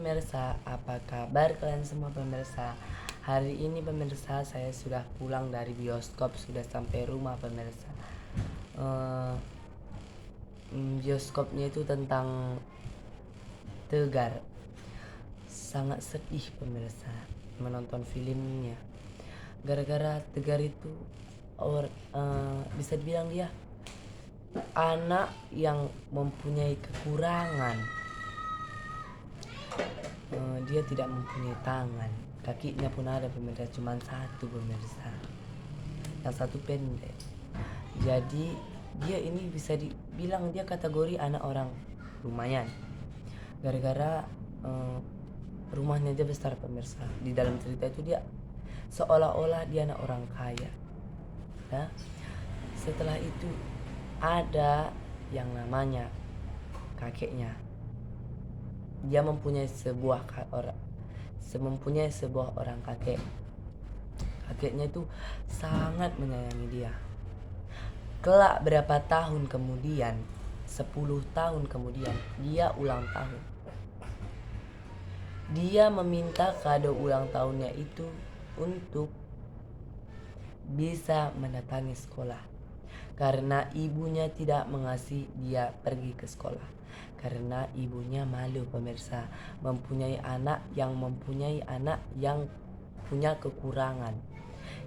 pemirsa, apa kabar kalian semua pemirsa? Hari ini pemirsa saya sudah pulang dari bioskop, sudah sampai rumah pemirsa. Eh, Bioskopnya itu tentang Tegar. Sangat sedih pemirsa menonton filmnya. Gara-gara Tegar itu bisa dibilang dia anak yang mempunyai kekurangan. Dia tidak mempunyai tangan, kakinya pun ada pemirsa, cuma satu pemirsa, yang satu pendek. Jadi dia ini bisa dibilang dia kategori anak orang lumayan, gara-gara rumahnya dia besar pemirsa. Di dalam cerita itu dia seolah-olah dia anak orang kaya ya. Setelah itu ada yang namanya kakeknya. Dia mempunyai sebuah orang kakek. Kakeknya itu sangat menyayangi dia. Kelak berapa tahun kemudian, 10 tahun kemudian, dia ulang tahun. Dia meminta kado ulang tahunnya itu untuk bisa mendatangi sekolah, karena ibunya tidak mengasihi dia pergi ke sekolah. Karena ibunya malu pemirsa, mempunyai anak yang punya kekurangan.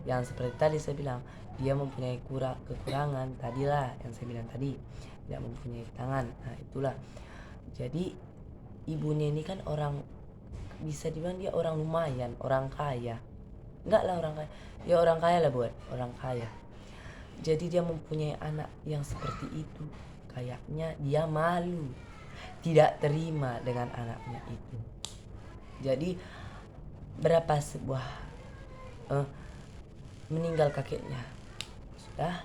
Yang seperti tadi saya bilang, dia mempunyai kekurangan tadilah yang saya bilang tadi, tidak mempunyai tangan. Nah itulah. Jadi ibunya ini kan orang, bisa dibilang dia orang lumayan, orang kaya. Enggak lah orang kaya, ya orang kaya lah, buat orang kaya. Jadi dia mempunyai anak yang seperti itu. Kayaknya dia malu, tidak terima dengan anaknya itu. Jadi berapa sebuah meninggal kakeknya. Sudah,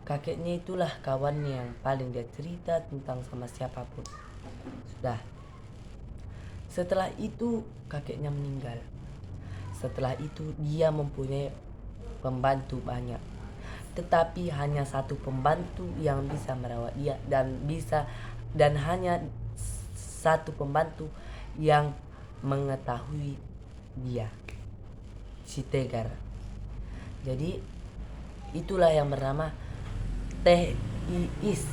kakeknya itulah kawannya yang paling dia cerita tentang sama siapapun. Sudah. Setelah itu kakeknya meninggal. Setelah itu dia mempunyai pembantu banyak, tetapi hanya satu pembantu yang bisa merawat dia, dan hanya satu pembantu yang mengetahui dia, si Tegar. Jadi itulah yang bernama Teh Iis.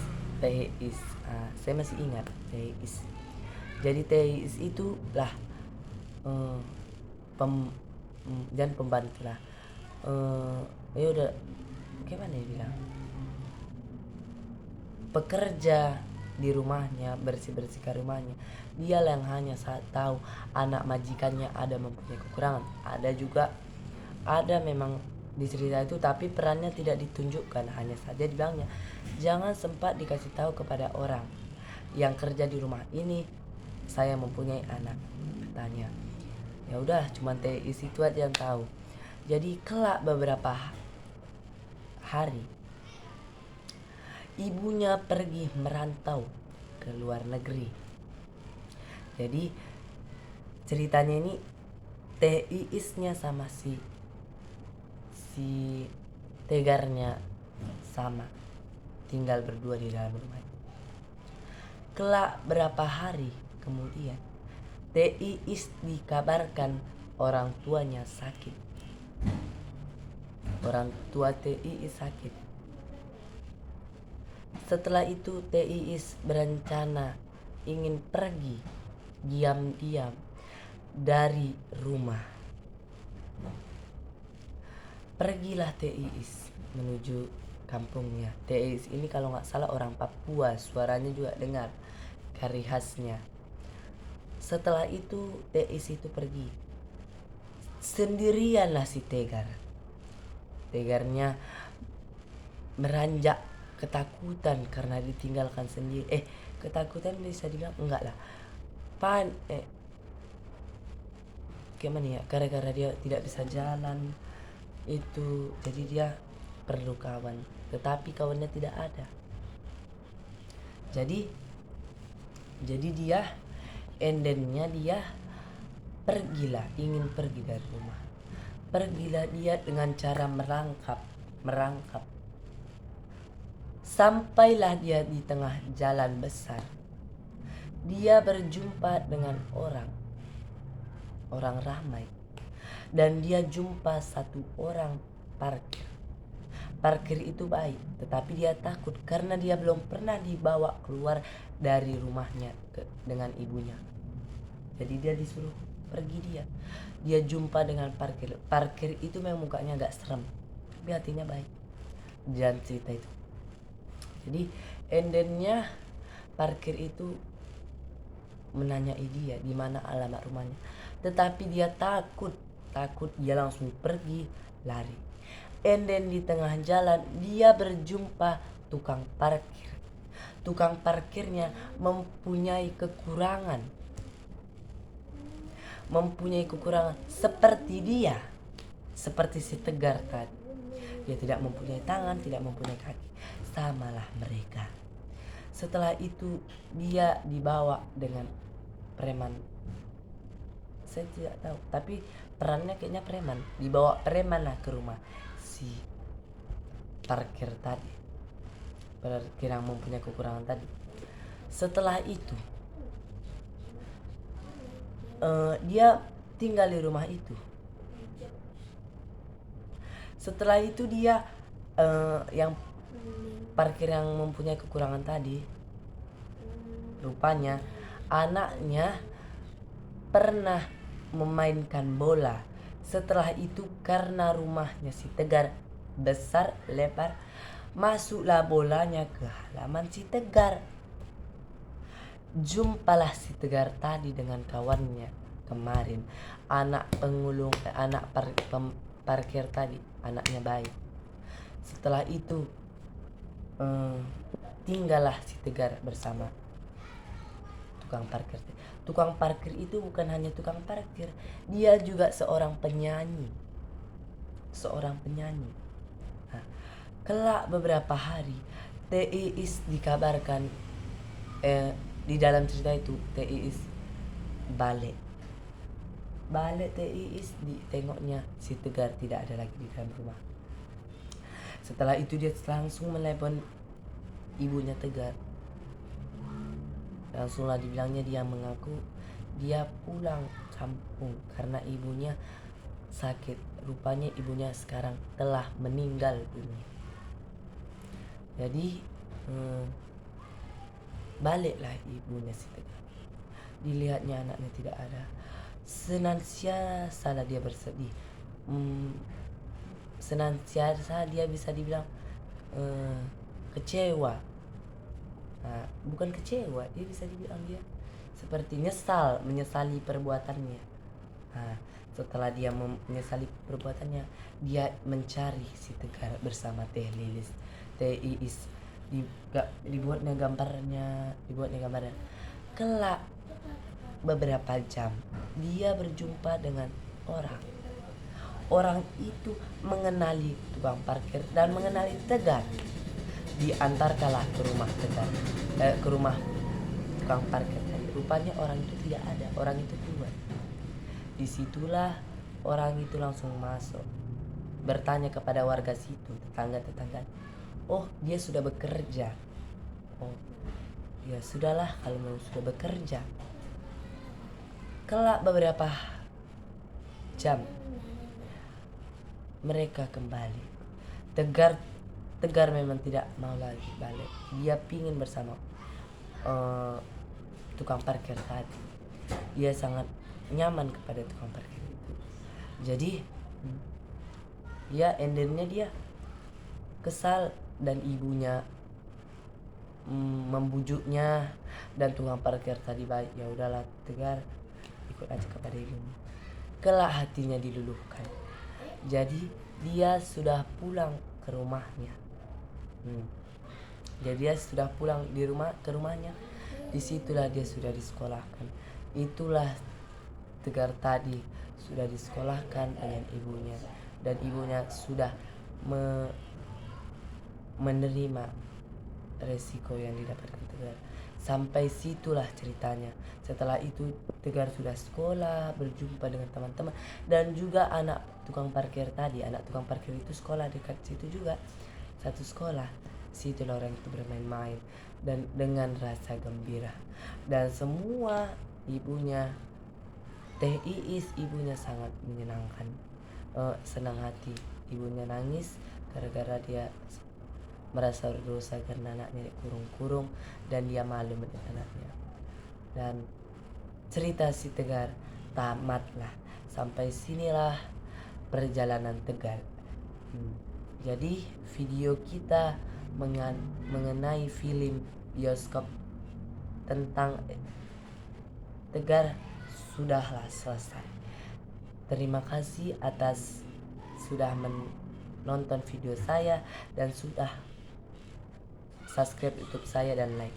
Saya masih ingat Teh Iis. Jadi Teh Iis itu lah dan pembantu lah. Ya udah, gimana ya bilang, pekerja di rumahnya, bersih-bersihkan rumahnya. Dia yang hanya tahu anak majikannya ada mempunyai kekurangan. Ada memang di cerita itu, tapi perannya tidak ditunjukkan. Hanya saja dibilangnya jangan sempat dikasih tahu kepada orang yang kerja di rumah ini saya mempunyai anak, katanya. Ya udah, cuma Teis itu aja yang tahu. Jadi kelak beberapa hari ibunya pergi merantau ke luar negeri. Jadi ceritanya ini Teisnya sama si Tegarnya sama, tinggal berdua di dalam rumah. Kelak berapa hari kemudian Teis dikabarkan orang tuanya sakit. Orang tua Teis sakit. Setelah itu Teis berencana ingin pergi diam-diam dari rumah. Pergilah Teis menuju kampungnya. Teis ini kalau nggak salah orang Papua, suaranya juga dengar ciri khasnya. Setelah itu Teis itu pergi sendirianlah si Tegarnya beranjak ketakutan karena ditinggalkan sendiri. Ketakutan bisa dibilang enggak lah, gimana ya, gara-gara dia tidak bisa jalan itu, jadi dia perlu kawan, tetapi kawannya tidak ada. Jadi dia endingnya dia ingin pergi dari rumah. Pergilah dia dengan cara merangkap. Sampailah dia di tengah jalan besar. dia berjumpa dengan orang ramai, dan dia jumpa satu orang parkir. Parkir itu baik, tetapi dia takut karena dia belum pernah dibawa keluar dari rumahnya dengan ibunya. Jadi dia disuruh pergi dia. Dia jumpa dengan parkir. Parkir itu memang mukanya agak serem, tapi hatinya baik. Dan cerita itu. Jadi endingnya parkir itu menanyai dia di mana alamat rumahnya. Tetapi dia takut dia langsung pergi lari. And then di tengah jalan dia berjumpa tukang parkir. Tukang parkirnya mempunyai kekurangan seperti dia, seperti si Tegar tadi. Dia tidak mempunyai tangan, tidak mempunyai kaki, samalah mereka. Setelah itu dia dibawa dengan preman. Saya tidak tahu, tapi perannya kayaknya preman. Dibawa preman lah ke rumah si parkir tadi, parkir yang mempunyai kekurangan tadi. Setelah itu dia tinggal di rumah itu. Setelah itu dia yang parkir yang mempunyai kekurangan tadi, rupanya anaknya pernah memainkan bola. Setelah itu karena rumahnya si Tegar besar lebar, masuklah bolanya ke halaman si Tegar. Jumpalah si Tegar tadi dengan kawannya kemarin, anak parkir tadi, anaknya baik. Setelah itu tinggallah si Tegar bersama tukang parkir. Tukang parkir itu bukan hanya tukang parkir, dia juga seorang penyanyi. Nah, kelak beberapa hari Teh Iis dikabarkan di dalam cerita itu Teh Iis balik Teh Iis ditengoknya si Tegar tidak ada lagi di dalam rumah. Setelah itu dia langsung menelepon ibunya Tegar. Langsunglah dibilangnya, dia mengaku dia pulang kampung karena ibunya sakit. Rupanya ibunya sekarang telah meninggal dunia. Jadi baliklah ibunya si Tegar. Dilihatnya anaknya tidak ada. Senantiasa dia bersedih. Senantiasa dia bisa dibilang kecewa. Nah, bukan kecewa, dia bisa dibilang dia seperti menyesali perbuatannya. Nah, setelah dia menyesali perbuatannya, dia mencari si Tegar bersama Teh Iis. Dibuatnya gambarnya. Kelak beberapa jam dia berjumpa dengan orang itu mengenali tukang parkir dan mengenali Tegar. Diantarkanlah ke rumah Tegar, ke rumah tukang parkir. Rupanya orang itu tidak ada, orang itu keluar. Disitulah orang itu langsung masuk, bertanya kepada warga situ, tetangga. Oh, dia sudah bekerja. Oh, ya sudahlah kalau memang sudah bekerja. Kelak beberapa jam mereka kembali. Tegar memang tidak mau lagi balik. Dia pingin bersama tukang parkir tadi. Dia sangat nyaman kepada tukang parkir itu. Jadi dia endingnya dia kesal dan ibunya membujuknya, dan tukang parkir tadi baik. Ya udahlah Tegar, ikut aja kepada ibumu. Kelak hatinya diluluhkan. Jadi dia sudah pulang ke rumahnya. Jadi dia sudah pulang ke rumahnya. Disitulah dia sudah disekolahkan. Itulah Tegar tadi sudah disekolahkan dengan ibunya, dan ibunya sudah menerima resiko yang didapatkan Tegar. Sampai situlah ceritanya. Setelah itu Tegar sudah sekolah, berjumpa dengan teman-teman, dan juga anak tukang parkir tadi. Anak tukang parkir itu sekolah dekat situ juga, satu sekolah. Situlah orang itu bermain-main dan dengan rasa gembira. Dan semua ibunya, Teh Iis ibunya sangat menyenangkan, senang hati. Ibunya nangis gara-gara dia merasa berdosa karena anaknya dikurung-kurung dan dia malu melihat anaknya. Dan cerita si Tegar tamatlah. Sampai sinilah perjalanan Tegar. Jadi video kita mengenai film bioskop tentang Tegar sudahlah selesai. Terima kasih atas sudah menonton video saya dan sudah subscribe YouTube saya dan like.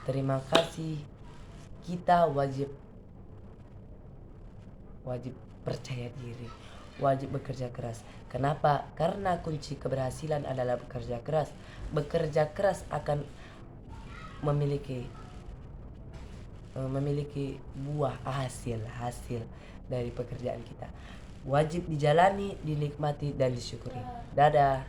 Terima kasih. Kita wajib percaya diri, wajib bekerja keras. Kenapa? Karena kunci keberhasilan adalah bekerja keras. Bekerja keras akan memiliki buah hasil dari pekerjaan kita. Wajib dijalani, dinikmati dan disyukuri. Dadah.